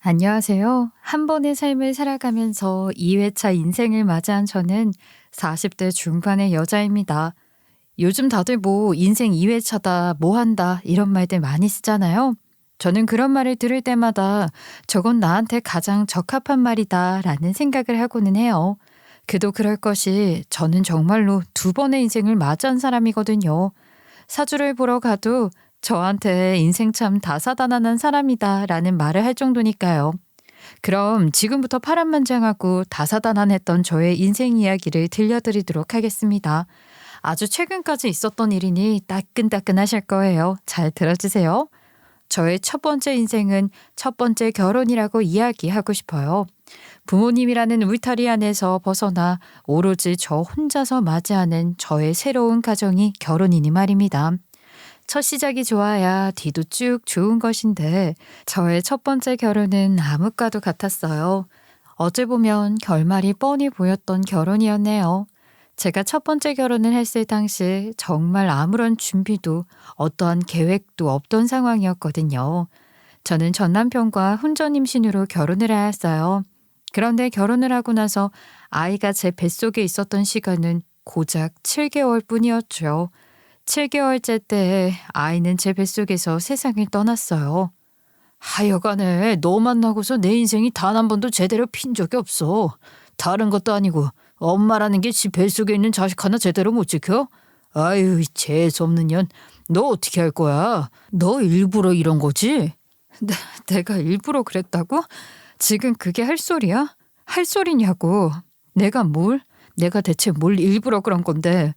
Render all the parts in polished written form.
안녕하세요. 한 번의 삶을 살아가면서 2회차 인생을 맞이한 저는 40대 중반의 여자입니다. 요즘 다들 뭐 인생 2회차다, 뭐 한다, 이런 말들 많이 쓰잖아요. 저는 그런 말을 들을 때마다 저건 나한테 가장 적합한 말이다 라는 생각을 하고는 해요. 그도 그럴 것이 저는 정말로 두 번의 인생을 맞이한 사람이거든요. 사주를 보러 가도 저한테 인생 참 다사다난한 사람이다 라는 말을 할 정도니까요. 그럼 지금부터 파란만장하고 다사다난했던 저의 인생 이야기를 들려드리도록 하겠습니다. 아주 최근까지 있었던 일이니 따끈따끈하실 거예요. 잘 들어주세요. 저의 첫 번째 인생은 첫 번째 결혼이라고 이야기하고 싶어요. 부모님이라는 울타리 안에서 벗어나 오로지 저 혼자서 맞이하는 저의 새로운 가정이 결혼이니 말입니다. 첫 시작이 좋아야 뒤도 쭉 좋은 것인데 저의 첫 번째 결혼은 암흑과도 같았어요. 어찌 보면 결말이 뻔히 보였던 결혼이었네요. 제가 첫 번째 결혼을 했을 당시 정말 아무런 준비도 어떠한 계획도 없던 상황이었거든요. 저는 전 남편과 혼전 임신으로 결혼을 하였어요. 그런데 결혼을 하고 나서 아이가 제 뱃속에 있었던 시간은 고작 7개월 뿐이었죠. 7개월째 때 아이는 제 뱃속에서 세상을 떠났어요. 하여간에 너 만나고서 내 인생이 단 한 번도 제대로 핀 적이 없어. 다른 것도 아니고 엄마라는 게 지 뱃속에 있는 자식 하나 제대로 못 지켜? 아유, 이 재수없는 년. 너 어떻게 할 거야? 너 일부러 이런 거지? 내가 일부러 그랬다고? 지금 그게 할 소리야? 할 소리냐고. 내가 뭘? 내가 대체 뭘 일부러 그런 건데.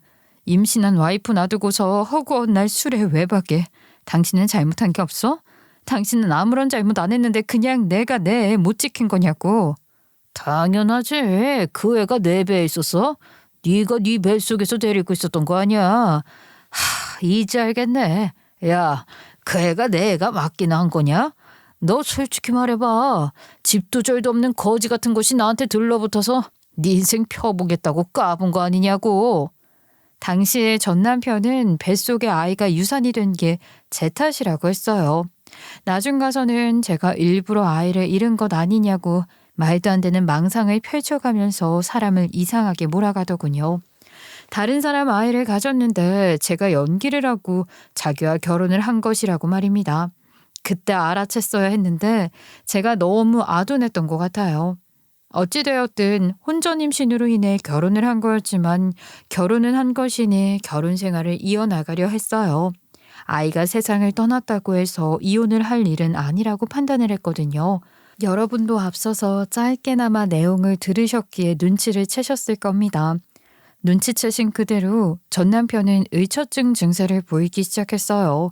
임신한 와이프 놔두고서 허구한 날 술에 외박해. 당신은 잘못한 게 없어? 당신은 아무런 잘못 안 했는데 그냥 내가 내 애 못 지킨 거냐고. 당연하지. 그 애가 내 배에 있었어? 네가 네 뱃속에서 데리고 있었던 거 아니야. 이제 알겠네. 야, 그 애가 내 애가 맞긴 한 거냐? 너 솔직히 말해봐. 집도 절도 없는 거지 같은 것이 나한테 들러붙어서 네 인생 펴보겠다고 까본 거 아니냐고. 당시에 전 남편은 뱃속에 아이가 유산이 된 게 제 탓이라고 했어요. 나중 가서는 제가 일부러 아이를 잃은 것 아니냐고 말도 안 되는 망상을 펼쳐가면서 사람을 이상하게 몰아가더군요. 다른 사람 아이를 가졌는데 제가 연기를 하고 자기와 결혼을 한 것이라고 말입니다. 그때 알아챘어야 했는데 제가 너무 아둔했던 것 같아요. 어찌되었든 혼전 임신으로 인해 결혼을 한 거였지만 결혼은 한 것이니 결혼 생활을 이어나가려 했어요. 아이가 세상을 떠났다고 해서 이혼을 할 일은 아니라고 판단을 했거든요. 여러분도 앞서서 짧게나마 내용을 들으셨기에 눈치를 채셨을 겁니다. 눈치채신 그대로 전 남편은 의처증 증세를 보이기 시작했어요.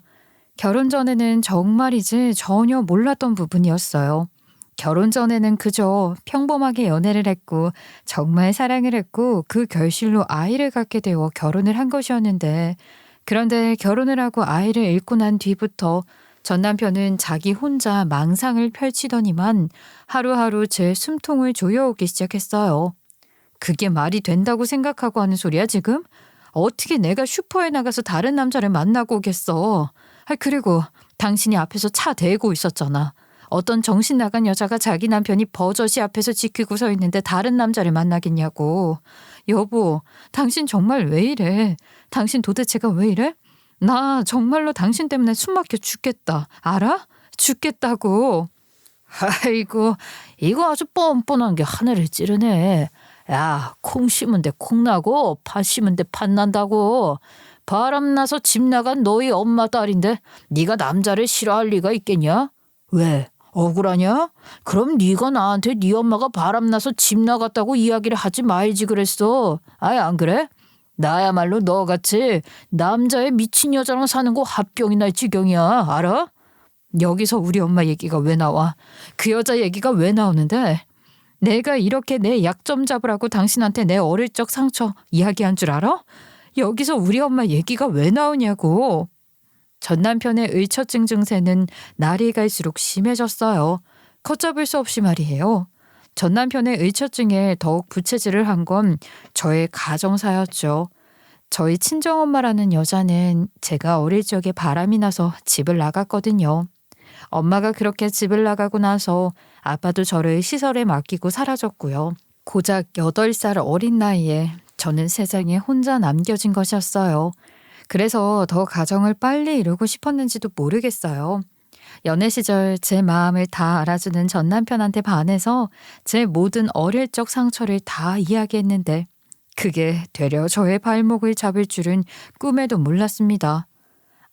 결혼 전에는 정말이지 전혀 몰랐던 부분이었어요. 결혼 전에는 그저 평범하게 연애를 했고 정말 사랑을 했고 그 결실로 아이를 갖게 되어 결혼을 한 것이었는데 그런데 결혼을 하고 아이를 잃고 난 뒤부터 전 남편은 자기 혼자 망상을 펼치더니만 하루하루 제 숨통을 조여오기 시작했어요. 그게 말이 된다고 생각하고 하는 소리야 지금? 어떻게 내가 슈퍼에 나가서 다른 남자를 만나고 오겠어. 그리고 당신이 앞에서 차 대고 있었잖아. 어떤 정신 나간 여자가 자기 남편이 버젓이 앞에서 지키고 서 있는데 다른 남자를 만나겠냐고. 여보, 당신 정말 왜 이래? 당신 도대체가 왜 이래? 나 정말로 당신 때문에 숨 막혀 죽겠다. 알아? 죽겠다고. 아이고, 이거 아주 뻔뻔한 게 하늘을 찌르네. 야, 콩 심은 데 콩 나고 팥 심은 데 팥 난다고. 바람 나서 집 나간 너희 엄마 딸인데 네가 남자를 싫어할 리가 있겠냐? 왜? 억울하냐? 그럼 네가 나한테 네 엄마가 바람 나서 집 나갔다고 이야기를 하지 말지 그랬어. 아예 안 그래? 나야말로 너같이 남자의 미친 여자랑 사는 거 합병이 날 지경이야. 알아? 여기서 우리 엄마 얘기가 왜 나와? 그 여자 얘기가 왜 나오는데? 내가 이렇게 내 약점 잡으라고 당신한테 내 어릴 적 상처 이야기한 줄 알아? 여기서 우리 엄마 얘기가 왜 나오냐고. 전 남편의 의처증 증세는 날이 갈수록 심해졌어요. 걷잡을 수 없이 말이에요. 전 남편의 의처증에 더욱 부채질을 한 건 저의 가정사였죠. 저희 친정엄마라는 여자는 제가 어릴 적에 바람이 나서 집을 나갔거든요. 엄마가 그렇게 집을 나가고 나서 아빠도 저를 시설에 맡기고 사라졌고요. 고작 8살 어린 나이에 저는 세상에 혼자 남겨진 것이었어요. 그래서 더 가정을 빨리 이루고 싶었는지도 모르겠어요. 연애 시절 제 마음을 다 알아주는 전 남편한테 반해서 제 모든 어릴 적 상처를 다 이야기했는데 그게 되려 저의 발목을 잡을 줄은 꿈에도 몰랐습니다.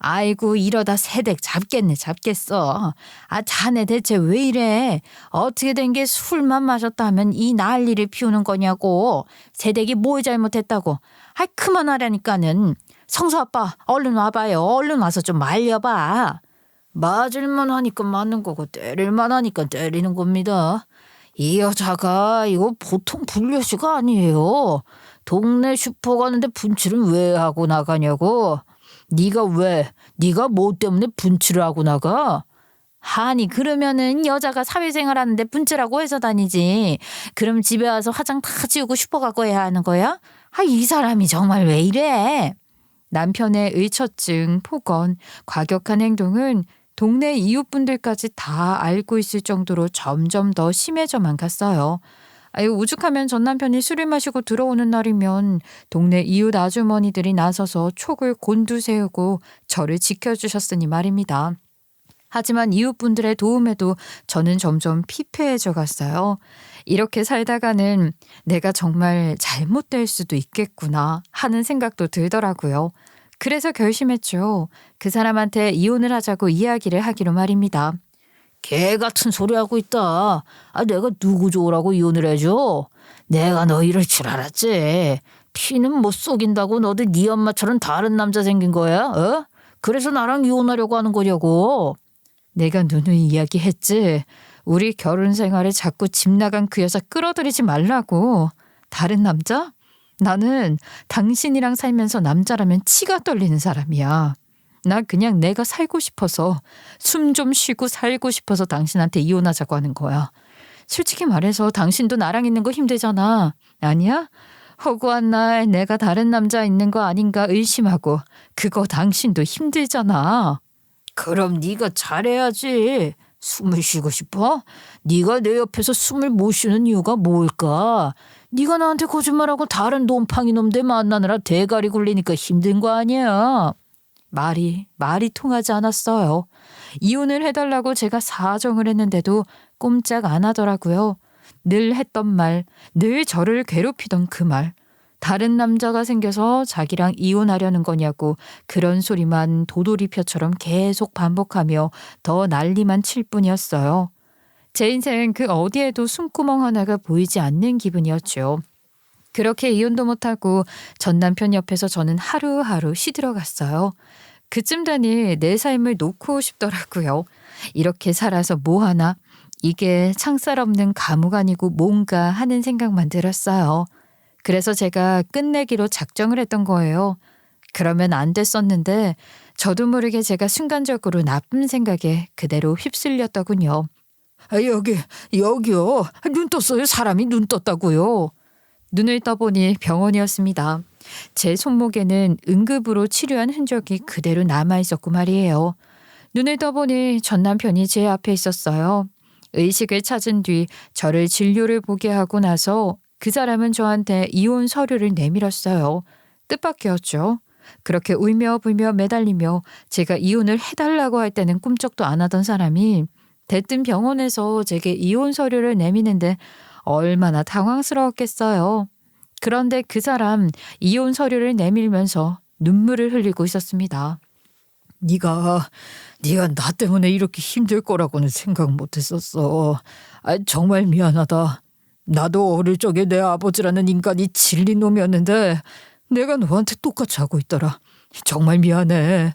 아이고 이러다 새댁 잡겠어. 아 자네 대체 왜 이래? 어떻게 된 게 술만 마셨다면 이 난리를 피우는 거냐고. 새댁이 뭘 잘못했다고. 아이 그만하라니까는. 성수 아빠 얼른 와봐요. 얼른 와서 좀 말려봐. 맞을만 하니까 맞는 거고 때릴만 하니까 때리는 겁니다. 이 여자가 이거 보통 불려시가 아니에요. 동네 슈퍼 가는데 분칠은 왜 하고 나가냐고. 네가 뭐 때문에 분칠을 하고 나가? 아니 그러면은 여자가 사회생활 하는데 분칠하고 해서 다니지. 그럼 집에 와서 화장 다 지우고 슈퍼 가고 해야 하는 거야? 아, 이 사람이 정말 왜 이래? 남편의 의처증, 폭언, 과격한 행동은 동네 이웃분들까지 다 알고 있을 정도로 점점 더 심해져만 갔어요. 아유, 오죽하면 전 남편이 술을 마시고 들어오는 날이면 동네 이웃 아주머니들이 나서서 촉을 곤두세우고 저를 지켜주셨으니 말입니다. 하지만 이웃분들의 도움에도 저는 점점 피폐해져 갔어요. 이렇게 살다가는 내가 정말 잘못될 수도 있겠구나 하는 생각도 들더라고요. 그래서 결심했죠. 그 사람한테 이혼을 하자고 이야기를 하기로 말입니다. 개 같은 소리 하고 있다. 아, 내가 누구 좋으라고 이혼을 해줘? 내가 너 이럴 줄 알았지. 피는 못 속인다고 너도 네 엄마처럼 다른 남자 생긴 거야? 어? 그래서 나랑 이혼하려고 하는 거냐고. 내가 누누이 이야기했지. 우리 결혼 생활에 자꾸 집 나간 그 여자 끌어들이지 말라고. 다른 남자? 나는 당신이랑 살면서 남자라면 치가 떨리는 사람이야. 나 그냥 내가 살고 싶어서 숨 좀 쉬고 살고 싶어서 당신한테 이혼하자고 하는 거야. 솔직히 말해서 당신도 나랑 있는 거 힘들잖아. 아니야? 허구한 날 내가 다른 남자 있는 거 아닌가 의심하고 그거 당신도 힘들잖아. 그럼 네가 잘해야지. 숨을 쉬고 싶어? 네가 내 옆에서 숨을 못 쉬는 이유가 뭘까? 네가 나한테 거짓말하고 다른 놈팡이 놈들 만나느라 대가리 굴리니까 힘든 거 아니야. 말이 통하지 않았어요. 이혼을 해달라고 제가 사정을 했는데도 꼼짝 안 하더라고요. 늘 했던 말, 늘 저를 괴롭히던 그 말. 다른 남자가 생겨서 자기랑 이혼하려는 거냐고 그런 소리만 도돌이표처럼 계속 반복하며 더 난리만 칠 뿐이었어요. 제 인생 그 어디에도 숨구멍 하나가 보이지 않는 기분이었죠. 그렇게 이혼도 못하고 전 남편 옆에서 저는 하루하루 시들어갔어요. 그쯤 되니 내 삶을 놓고 싶더라고요. 이렇게 살아서 뭐하나? 이게 창살 없는 감옥 아니고 뭔가 하는 생각만 들었어요. 그래서 제가 끝내기로 작정을 했던 거예요. 그러면 안 됐었는데 저도 모르게 제가 순간적으로 나쁜 생각에 그대로 휩쓸렸더군요. 여기요. 눈 떴어요. 사람이 눈 떴다고요. 눈을 떠보니 병원이었습니다. 제 손목에는 응급으로 치료한 흔적이 그대로 남아있었고 말이에요. 눈을 떠보니 전 남편이 제 앞에 있었어요. 의식을 찾은 뒤 저를 진료를 보게 하고 나서 그 사람은 저한테 이혼 서류를 내밀었어요. 뜻밖이었죠. 그렇게 울며 불며 매달리며 제가 이혼을 해달라고 할 때는 꿈쩍도 안 하던 사람이 대뜸 병원에서 제게 이혼 서류를 내미는데 얼마나 당황스러웠겠어요. 그런데 그 사람 이혼 서류를 내밀면서 눈물을 흘리고 있었습니다. 네가 나 때문에 이렇게 힘들 거라고는 생각 못했었어. 정말 미안하다. 나도 어릴 적에 내 아버지라는 인간이 질린 놈이었는데 내가 너한테 똑같이 하고 있더라. 정말 미안해.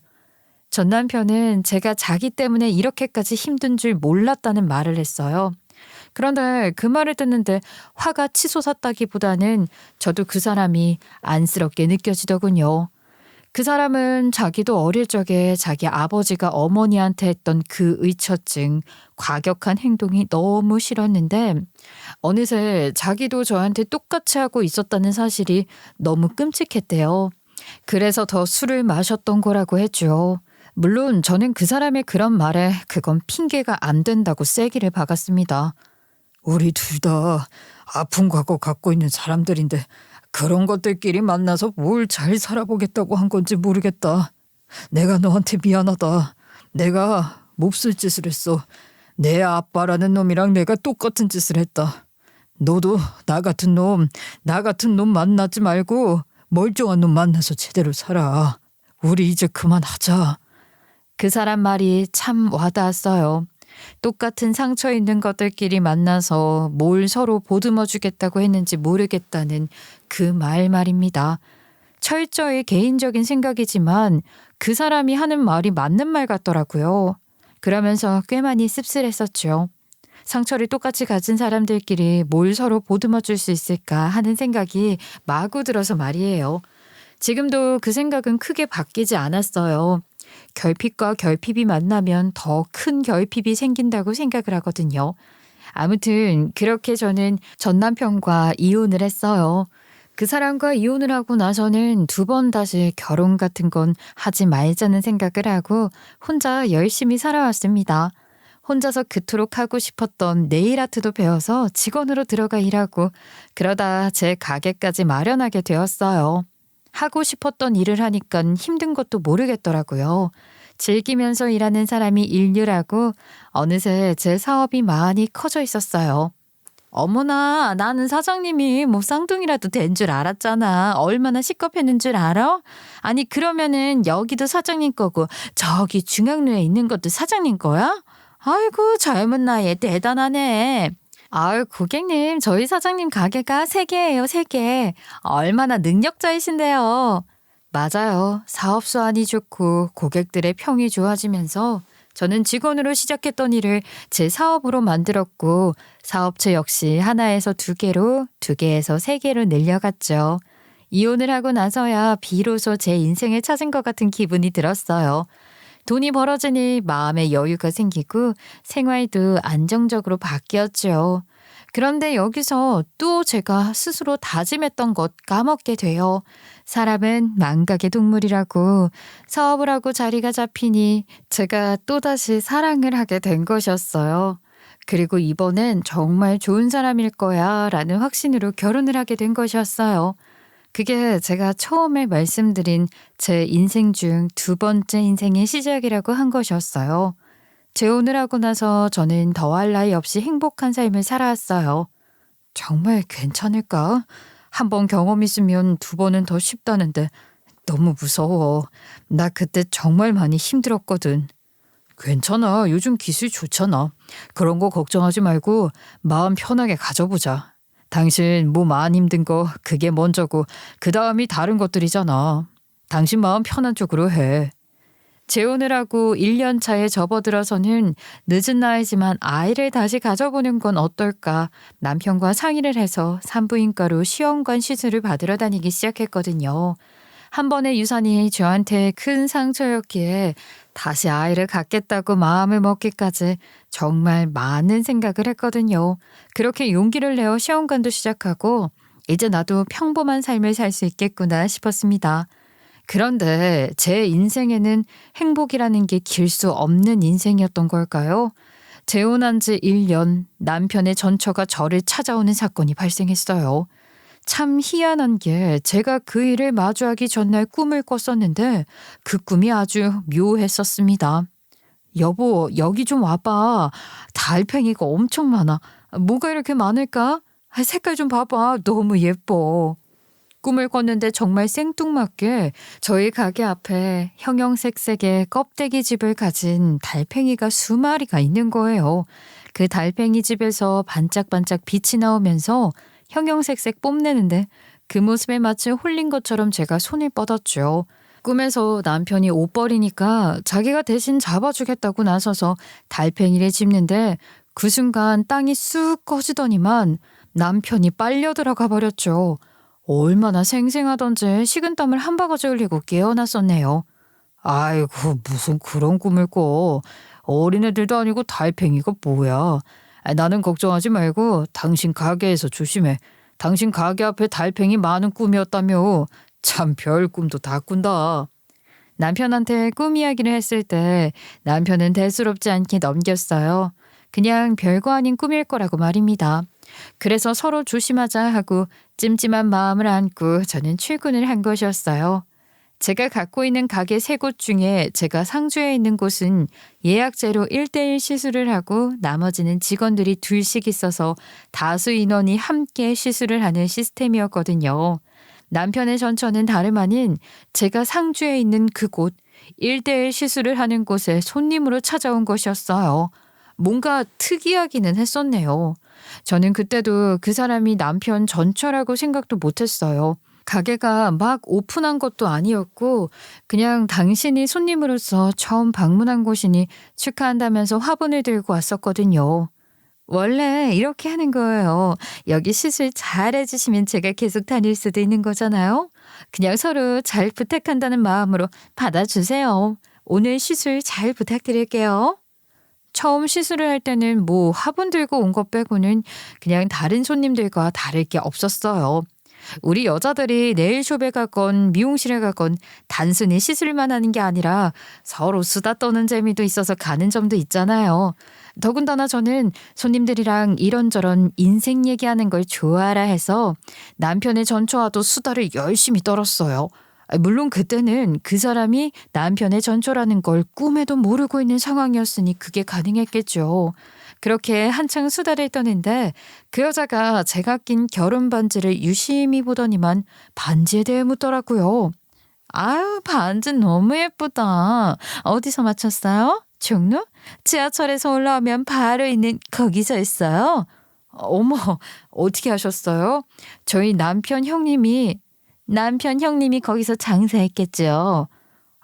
전 남편은 제가 자기 때문에 이렇게까지 힘든 줄 몰랐다는 말을 했어요. 그런데 그 말을 듣는데 화가 치솟았다기보다는 저도 그 사람이 안쓰럽게 느껴지더군요. 그 사람은 자기도 어릴 적에 자기 아버지가 어머니한테 했던 그 의처증, 과격한 행동이 너무 싫었는데 어느새 자기도 저한테 똑같이 하고 있었다는 사실이 너무 끔찍했대요. 그래서 더 술을 마셨던 거라고 했죠. 물론 저는 그 사람의 그런 말에 그건 핑계가 안 된다고 세기를 박았습니다. 우리 둘 다 아픈 과거 갖고 있는 사람들인데 그런 것들끼리 만나서 뭘 잘 살아보겠다고 한 건지 모르겠다. 내가 너한테 미안하다. 내가 몹쓸 짓을 했어. 내 아빠라는 놈이랑 내가 똑같은 짓을 했다. 너도 나 같은 놈 만나지 말고 멀쩡한 놈 만나서 제대로 살아. 우리 이제 그만하자. 그 사람 말이 참 와닿았어요. 똑같은 상처 있는 것들끼리 만나서 뭘 서로 보듬어 주겠다고 했는지 모르겠다는 그 말입니다. 철저히 개인적인 생각이지만 그 사람이 하는 말이 맞는 말 같더라고요. 그러면서 꽤 많이 씁쓸했었죠. 상처를 똑같이 가진 사람들끼리 뭘 서로 보듬어 줄 수 있을까 하는 생각이 마구 들어서 말이에요. 지금도 그 생각은 크게 바뀌지 않았어요. 결핍과 결핍이 만나면 더 큰 결핍이 생긴다고 생각을 하거든요. 아무튼 그렇게 저는 전 남편과 이혼을 했어요. 그 사람과 이혼을 하고 나서는 2번 다시 결혼 같은 건 하지 말자는 생각을 하고 혼자 열심히 살아왔습니다. 혼자서 그토록 하고 싶었던 네일 아트도 배워서 직원으로 들어가 일하고 그러다 제 가게까지 마련하게 되었어요. 하고 싶었던 일을 하니까 힘든 것도 모르겠더라고요. 즐기면서 일하는 사람이 인류라고 어느새 제 사업이 많이 커져 있었어요. 어머나, 나는 사장님이 뭐 쌍둥이라도 된 줄 알았잖아. 얼마나 시겁했는 줄 알아? 아니 그러면은 여기도 사장님 거고 저기 중앙로에 있는 것도 사장님 거야? 아이고 젊은 나이에 대단하네. 아유 고객님, 저희 사장님 가게가 3개예요, 3개. 얼마나 능력자이신데요. 맞아요. 사업 수완이 좋고 고객들의 평이 좋아지면서 저는 직원으로 시작했던 일을 제 사업으로 만들었고 사업체 역시 하나에서 2개로 2개에서 3개로 늘려갔죠. 이혼을 하고 나서야 비로소 제 인생을 찾은 것 같은 기분이 들었어요. 돈이 벌어지니 마음의 여유가 생기고 생활도 안정적으로 바뀌었죠. 그런데 여기서 또 제가 스스로 다짐했던 것 까먹게 돼요. 사람은 망각의 동물이라고. 사업을 하고 자리가 잡히니 제가 또다시 사랑을 하게 된 것이었어요. 그리고 이번엔 정말 좋은 사람일 거야 라는 확신으로 결혼을 하게 된 것이었어요. 그게 제가 처음에 말씀드린 제 인생 중 2번째 인생의 시작이라고 한 것이었어요. 재혼을 하고 나서 저는 더할 나위 없이 행복한 삶을 살아왔어요. 정말 괜찮을까? 1번 경험 있으면 2번은 더 쉽다는데 너무 무서워. 나 그때 정말 많이 힘들었거든. 괜찮아. 요즘 기술 좋잖아. 그런 거 걱정하지 말고 마음 편하게 가져보자. 당신 몸 안 힘든 거 그게 먼저고 그 다음이 다른 것들이잖아. 당신 마음 편한 쪽으로 해. 재혼을 하고 1년 차에 접어들어서는 늦은 나이지만 아이를 다시 가져보는 건 어떨까 남편과 상의를 해서 산부인과로 시험관 시술을 받으러 다니기 시작했거든요. 한 번의 유산이 저한테 큰 상처였기에 다시 아이를 갖겠다고 마음을 먹기까지 정말 많은 생각을 했거든요. 그렇게 용기를 내어 시험관도 시작하고 이제 나도 평범한 삶을 살 수 있겠구나 싶었습니다. 그런데 제 인생에는 행복이라는 게 길 수 없는 인생이었던 걸까요? 재혼한 지 1년 남편의 전처가 저를 찾아오는 사건이 발생했어요. 참 희한한 게 제가 그 일을 마주하기 전날 꿈을 꿨었는데 그 꿈이 아주 묘했었습니다. 여보, 여기 좀 와봐. 달팽이가 엄청 많아. 뭐가 이렇게 많을까? 색깔 좀 봐봐. 너무 예뻐. 꿈을 꿨는데 정말 생뚱맞게 저희 가게 앞에 형형색색의 껍데기 집을 가진 달팽이가 수마리가 있는 거예요. 그 달팽이 집에서 반짝반짝 빛이 나오면서 형형색색 뽐내는데 그 모습에 마치 홀린 것처럼 제가 손을 뻗었죠. 꿈에서 남편이 옷 버리니까 자기가 대신 잡아주겠다고 나서서 달팽이를 짚는데 그 순간 땅이 쑥 꺼지더니만 남편이 빨려 들어가 버렸죠. 얼마나 생생하던지 식은땀을 한 바가지 흘리고 깨어났었네요. 아이고 무슨 그런 꿈을 꿔. 어린애들도 아니고 달팽이가 뭐야. 나는 걱정하지 말고 당신 가게에서 조심해. 당신 가게 앞에 달팽이 많은 꿈이었다며. 참 별 꿈도 다 꾼다. 남편한테 꿈 이야기를 했을 때 남편은 대수롭지 않게 넘겼어요. 그냥 별거 아닌 꿈일 거라고 말입니다. 그래서 서로 조심하자 하고 찜찜한 마음을 안고 저는 출근을 한 것이었어요. 제가 갖고 있는 가게 3곳 중에 제가 상주에 있는 곳은 예약제로 1대1 시술을 하고 나머지는 직원들이 둘씩 있어서 다수 인원이 함께 시술을 하는 시스템이었거든요. 남편의 전처는 다름 아닌 제가 상주에 있는 그곳 1대1 시술을 하는 곳에 손님으로 찾아온 것이었어요. 뭔가 특이하기는 했었네요. 저는 그때도 그 사람이 남편 전처라고 생각도 못했어요. 가게가 막 오픈한 것도 아니었고 그냥 당신이 손님으로서 처음 방문한 곳이니 축하한다면서 화분을 들고 왔었거든요. 원래 이렇게 하는 거예요. 여기 시술 잘 해주시면 제가 계속 다닐 수도 있는 거잖아요. 그냥 서로 잘 부탁한다는 마음으로 받아주세요. 오늘 시술 잘 부탁드릴게요. 처음 시술을 할 때는 뭐 화분 들고 온 것 빼고는 그냥 다른 손님들과 다를 게 없었어요. 우리 여자들이 네일숍에 가건 미용실에 가건 단순히 시술만 하는 게 아니라 서로 수다 떠는 재미도 있어서 가는 점도 있잖아요. 더군다나 저는 손님들이랑 이런저런 인생 얘기하는 걸 좋아하라 해서 남편의 전처와도 수다를 열심히 떨었어요. 물론 그때는 그 사람이 남편의 전처라는 걸 꿈에도 모르고 있는 상황이었으니 그게 가능했겠죠. 그렇게 한창 수다를 떠는데 그 여자가 제가 낀 결혼 반지를 유심히 보더니만 반지에 대해 묻더라고요. 아유, 반지 너무 예쁘다. 어디서 맞췄어요? 종로? 지하철에서 올라오면 바로 있는 거기서 했어요. 어머, 어떻게 하셨어요? 저희 남편 형님이 거기서 장사했겠죠.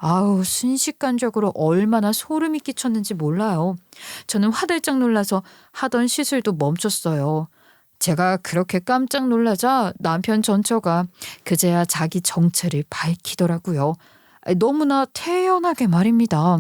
아우, 순식간적으로 얼마나 소름이 끼쳤는지 몰라요. 저는 화들짝 놀라서 하던 시술도 멈췄어요. 제가 그렇게 깜짝 놀라자 남편 전처가 그제야 자기 정체를 밝히더라고요. 너무나 태연하게 말입니다.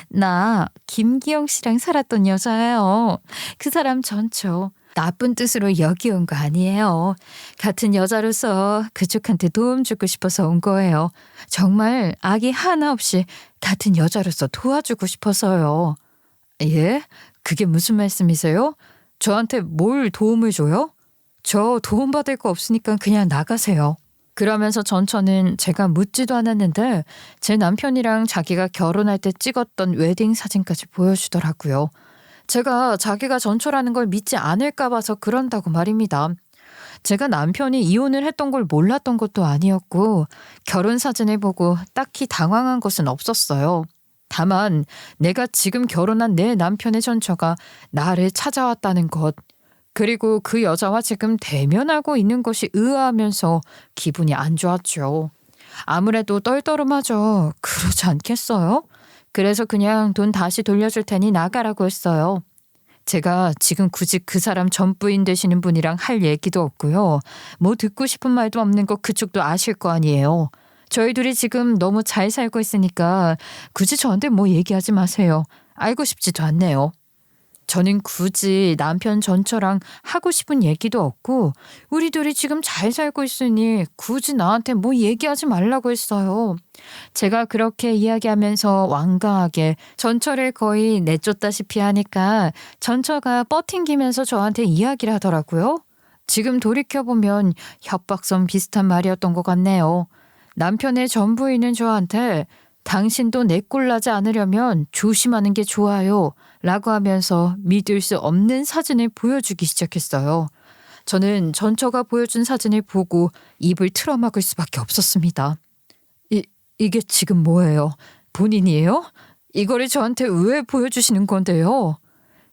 나 김기영 씨랑 살았던 여자예요. 그 사람 전처. 나쁜 뜻으로 여기 온 거 아니에요. 같은 여자로서 그쪽한테 도움 주고 싶어서 온 거예요. 정말 악의 하나 없이 같은 여자로서 도와주고 싶어서요. 예? 그게 무슨 말씀이세요? 저한테 뭘 도움을 줘요? 저 도움받을 거 없으니까 그냥 나가세요. 그러면서 전처는 제가 묻지도 않았는데 제 남편이랑 자기가 결혼할 때 찍었던 웨딩 사진까지 보여주더라고요. 제가 자기가 전처라는 걸 믿지 않을까 봐서 그런다고 말입니다. 제가 남편이 이혼을 했던 걸 몰랐던 것도 아니었고 결혼 사진을 보고 딱히 당황한 것은 없었어요. 다만 내가 지금 결혼한 내 남편의 전처가 나를 찾아왔다는 것, 그리고 그 여자와 지금 대면하고 있는 것이 의아하면서 기분이 안 좋았죠. 아무래도 떨떠름하죠. 그러지 않겠어요? 그래서 그냥 돈 다시 돌려줄 테니 나가라고 했어요. 제가 지금 굳이 그 사람 전부인 되시는 분이랑 할 얘기도 없고요. 뭐 듣고 싶은 말도 없는 거 그쪽도 아실 거 아니에요. 저희 둘이 지금 너무 잘 살고 있으니까 굳이 저한테 뭐 얘기하지 마세요. 알고 싶지도 않네요. 저는 굳이 남편 전처랑 하고 싶은 얘기도 없고 우리 둘이 지금 잘 살고 있으니 굳이 나한테 뭐 얘기하지 말라고 했어요. 제가 그렇게 이야기하면서 완강하게 전처를 거의 내쫓다시피 하니까 전처가 뻗팅기면서 저한테 이야기를 하더라고요. 지금 돌이켜보면 협박성 비슷한 말이었던 것 같네요. 남편의 전부인은 저한테 당신도 내 꼴 나지 않으려면 조심하는 게 좋아요 라고 하면서 믿을 수 없는 사진을 보여주기 시작했어요. 저는 전처가 보여준 사진을 보고 입을 틀어막을 수밖에 없었습니다. 이게 지금 뭐예요? 본인이에요? 이거를 저한테 왜 보여주시는 건데요?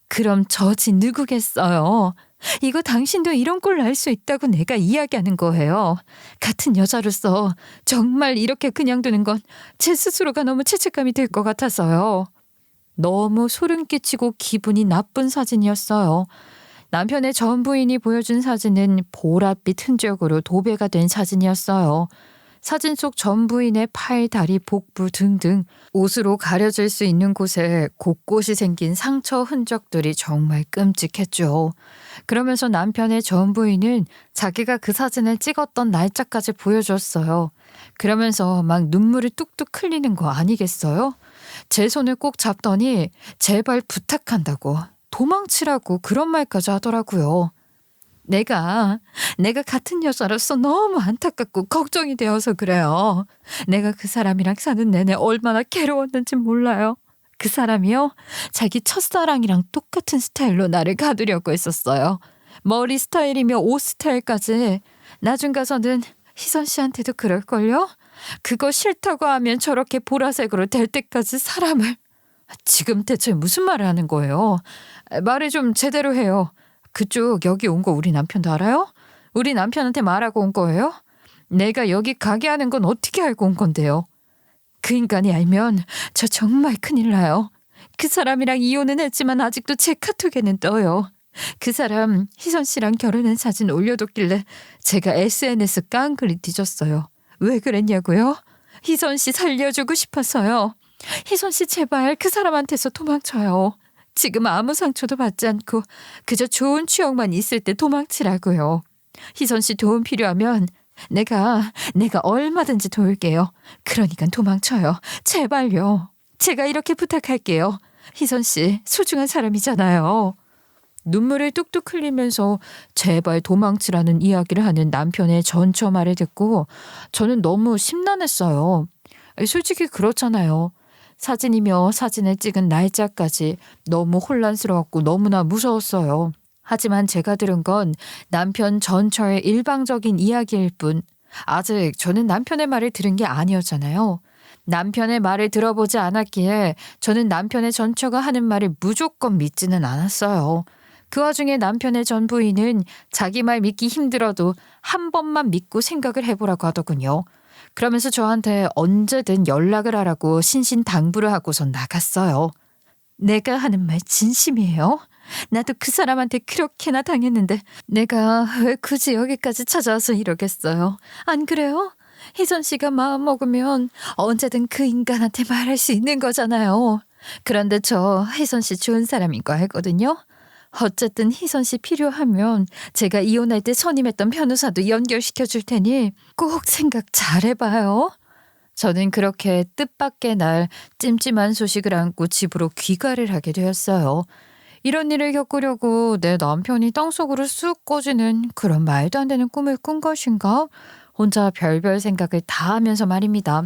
그럼 저지 누구겠어요? 이거 당신도 이런 꼴 날 수 있다고 내가 이야기하는 거예요. 같은 여자로서 정말 이렇게 그냥 두는 건 제 스스로가 너무 죄책감이 들 것 같아서요. 너무 소름 끼치고 기분이 나쁜 사진이었어요. 남편의 전 부인이 보여준 사진은 보랏빛 흔적으로 도배가 된 사진이었어요. 사진 속 전 부인의 팔, 다리, 복부 등등 옷으로 가려질 수 있는 곳에 곳곳이 생긴 상처 흔적들이 정말 끔찍했죠. 그러면서 남편의 전 부인은 자기가 그 사진을 찍었던 날짜까지 보여줬어요. 그러면서 막 눈물을 뚝뚝 흘리는 거 아니겠어요? 제 손을 꼭 잡더니 제발 부탁한다고, 도망치라고 그런 말까지 하더라고요. 내가 같은 여자로서 너무 안타깝고 걱정이 되어서 그래요. 내가 그 사람이랑 사는 내내 얼마나 괴로웠는지 몰라요. 그 사람이요, 자기 첫사랑이랑 똑같은 스타일로 나를 가두려고 했었어요. 머리 스타일이며 옷 스타일까지. 나중 가서는 희선 씨한테도 그럴걸요? 그거 싫다고 하면 저렇게 보라색으로 될 때까지 사람을. 지금 대체 무슨 말을 하는 거예요? 말을 좀 제대로 해요. 그쪽 여기 온 거 우리 남편도 알아요? 우리 남편한테 말하고 온 거예요? 내가 여기 가게 하는 건 어떻게 알고 온 건데요? 그 인간이 알면 저 정말 큰일 나요. 그 사람이랑 이혼은 했지만 아직도 제 카톡에는 떠요. 그 사람 희선 씨랑 결혼한 사진 올려뒀길래 제가 SNS 깡그리 뒤졌어요. 왜 그랬냐고요? 희선 씨 살려주고 싶어서요. 희선 씨 제발 그 사람한테서 도망쳐요. 지금 아무 상처도 받지 않고 그저 좋은 추억만 있을 때 도망치라고요. 희선 씨 도움 필요하면 내가 얼마든지 도울게요. 그러니까 도망쳐요. 제발요. 제가 이렇게 부탁할게요. 희선 씨 소중한 사람이잖아요. 눈물을 뚝뚝 흘리면서 제발 도망치라는 이야기를 하는 남편의 전처 말을 듣고 저는 너무 심란했어요. 솔직히 그렇잖아요. 사진이며 사진을 찍은 날짜까지 너무 혼란스러웠고 너무나 무서웠어요. 하지만 제가 들은 건 남편 전처의 일방적인 이야기일 뿐, 아직 저는 남편의 말을 들은 게 아니었잖아요. 남편의 말을 들어보지 않았기에 저는 남편의 전처가 하는 말을 무조건 믿지는 않았어요. 그 와중에 남편의 전 부인은 자기 말 믿기 힘들어도 한 번만 믿고 생각을 해보라고 하더군요. 그러면서 저한테 언제든 연락을 하라고 신신당부를 하고선 나갔어요. 내가 하는 말 진심이에요? 나도 그 사람한테 그렇게나 당했는데 내가 왜 굳이 여기까지 찾아와서 이러겠어요? 안 그래요? 희선 씨가 마음 먹으면 언제든 그 인간한테 말할 수 있는 거잖아요. 그런데 저 희선 씨 좋은 사람인 거 알거든요. 어쨌든 희선 씨 필요하면 제가 이혼할 때 선임했던 변호사도 연결시켜 줄 테니 꼭 생각 잘 해봐요. 저는 그렇게 뜻밖의 날 찜찜한 소식을 안고 집으로 귀가를 하게 되었어요. 이런 일을 겪으려고 내 남편이 땅속으로 쑥 꺼지는 그런 말도 안 되는 꿈을 꾼 것인가? 혼자 별별 생각을 다 하면서 말입니다.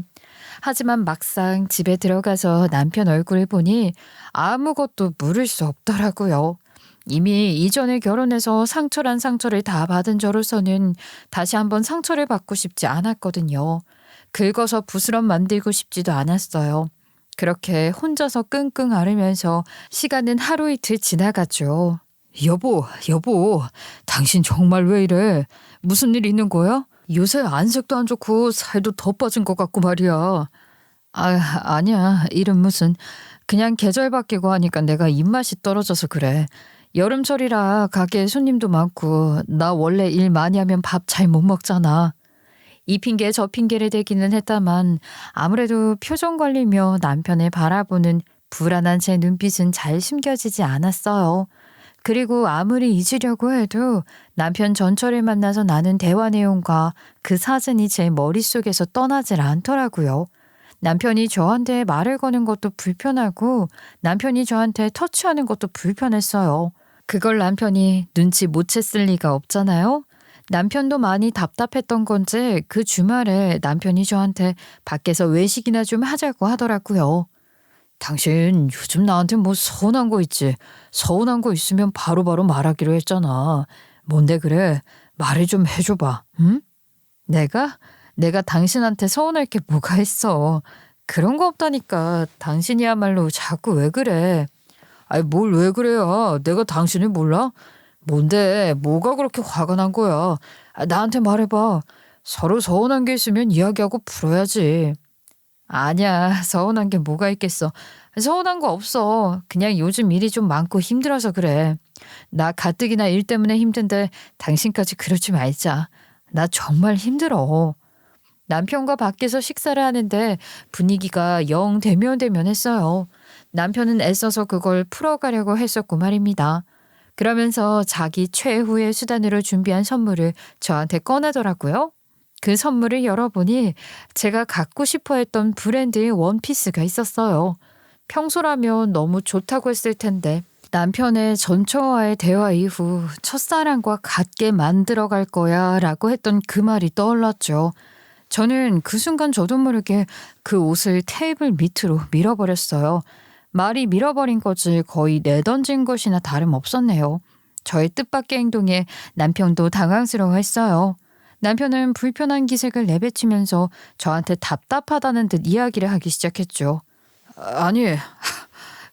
하지만 막상 집에 들어가서 남편 얼굴을 보니 아무것도 물을 수 없더라고요. 이미 이전에 결혼해서 상처란 상처를 다 받은 저로서는 다시 한번 상처를 받고 싶지 않았거든요. 긁어서 부스럼 만들고 싶지도 않았어요. 그렇게 혼자서 끙끙 앓으면서 시간은 하루 이틀 지나갔죠. 여보, 당신 정말 왜 이래? 무슨 일 있는 거야? 요새 안색도 안 좋고 살도 더 빠진 것 같고 말이야. 아니야. 일은 무슨. 그냥 계절 바뀌고 하니까 내가 입맛이 떨어져서 그래. 여름철이라 가게에 손님도 많고 나 원래 일 많이 하면 밥 잘 못 먹잖아. 이 핑계 저 핑계를 대기는 했다만 아무래도 표정 관리며 남편을 바라보는 불안한 제 눈빛은 잘 숨겨지지 않았어요. 그리고 아무리 잊으려고 해도 남편 전철을 만나서 나눈 대화 내용과 그 사진이 제 머릿속에서 떠나질 않더라고요. 남편이 저한테 말을 거는 것도 불편하고 남편이 저한테 터치하는 것도 불편했어요. 그걸 남편이 눈치 못 챘을 리가 없잖아요. 남편도 많이 답답했던 건지 그 주말에 남편이 저한테 밖에서 외식이나 좀 하자고 하더라고요. 당신 요즘 나한테 뭐 서운한 거 있지? 서운한 거 있으면 바로바로 말하기로 했잖아. 뭔데 그래? 말을 좀 해줘봐. 응? 내가 당신한테 서운할 게 뭐가 있어. 그런 거 없다니까. 당신이야말로 자꾸 왜 그래? 아니 뭘 왜 그래요? 내가 당신을 몰라? 뭔데? 뭐가 그렇게 화가 난 거야? 나한테 말해봐. 서로 서운한 게 있으면 이야기하고 풀어야지. 아니야. 서운한 게 뭐가 있겠어. 서운한 거 없어. 그냥 요즘 일이 좀 많고 힘들어서 그래. 나 가뜩이나 일 때문에 힘든데 당신까지 그러지 말자. 나 정말 힘들어. 남편과 밖에서 식사를 하는데 분위기가 영 대면대면했어요. 남편은 애써서 그걸 풀어가려고 했었고 말입니다. 그러면서 자기 최후의 수단으로 준비한 선물을 저한테 꺼내더라고요. 그 선물을 열어보니 제가 갖고 싶어 했던 브랜드의 원피스가 있었어요. 평소라면 너무 좋다고 했을 텐데 남편의 전처와의 대화 이후 첫사랑과 같게 만들어갈 거야 라고 했던 그 말이 떠올랐죠. 저는 그 순간 저도 모르게 그 옷을 테이블 밑으로 밀어버렸어요. 말이 밀어버린 거지 거의 내던진 것이나 다름없었네요. 저의 뜻밖의 행동에 남편도 당황스러워했어요. 남편은 불편한 기색을 내뱉으면서 저한테 답답하다는 듯 이야기를 하기 시작했죠. 아니,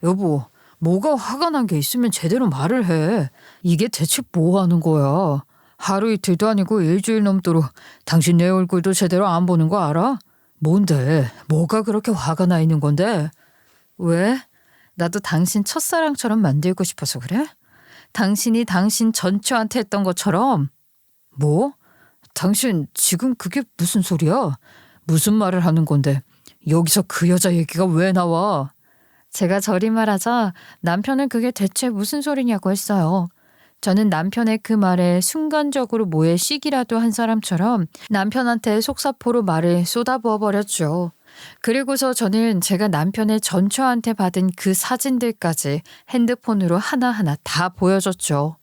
여보, 뭐가 화가 난 게 있으면 제대로 말을 해. 이게 대체 뭐 하는 거야? 하루 이틀도 아니고 일주일 넘도록 당신 내 얼굴도 제대로 안 보는 거 알아? 뭔데? 뭐가 그렇게 화가 나 있는 건데? 왜? 나도 당신 첫사랑처럼 만들고 싶어서 그래? 당신이 당신 전처한테 했던 것처럼? 뭐? 당신 지금 그게 무슨 소리야? 무슨 말을 하는 건데? 여기서 그 여자 얘기가 왜 나와? 제가 저리 말하자 남편은 그게 대체 무슨 소리냐고 했어요. 저는 남편의 그 말에 순간적으로 뭐에 시기라도 한 사람처럼 남편한테 속사포로 말을 쏟아부어 버렸죠. 그리고서 저는 제가 남편의 전처한테 받은 그 사진들까지 핸드폰으로 하나하나 다 보여줬죠.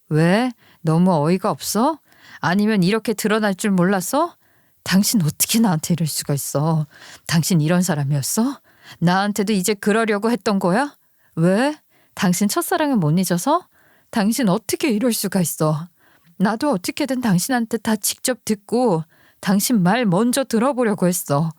왜? 너무 어이가 없어? 아니면 이렇게 드러날 줄 몰랐어? 당신 어떻게 나한테 이럴 수가 있어? 당신 이런 사람이었어? 나한테도 이제 그러려고 했던 거야? 왜? 당신 첫사랑을 못 잊어서? 당신 어떻게 이럴 수가 있어? 나도 어떻게든 당신한테 다 직접 듣고 당신 말 먼저 들어보려고 했어.